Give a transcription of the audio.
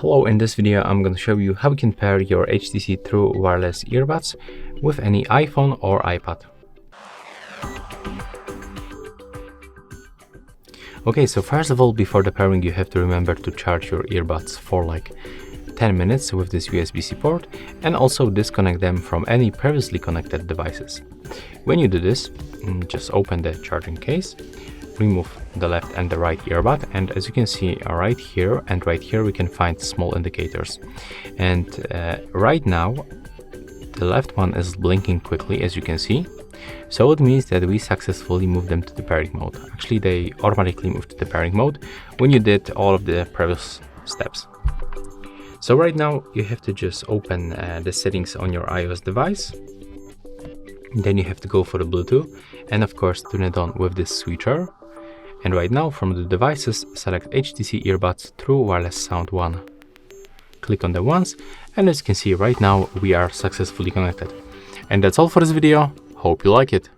Hello, in this video I'm going to show you how you can pair your HTC True Wireless Earbuds with any iPhone or iPad. Okay, so first of all, before the pairing you have to remember to charge your earbuds for like 10 minutes with this USB-C port and also disconnect them from any previously connected devices. When you do this, just open the charging case, remove the left and the right earbud, and as you can see right here and right here we can find small indicators, and right now the left one is blinking quickly, as you can see, so it means that we successfully moved them to the pairing mode. Actually, they automatically moved to the pairing mode when you did all of the previous steps. So right now you have to just open the settings on your iOS device. Then you have to go for the Bluetooth and of course turn it on with this switcher. And right now from the devices, select HTC Earbuds True Wireless Sound 1. Click on the ones, and as you can see right now we are successfully connected. And that's all for this video. Hope you like it.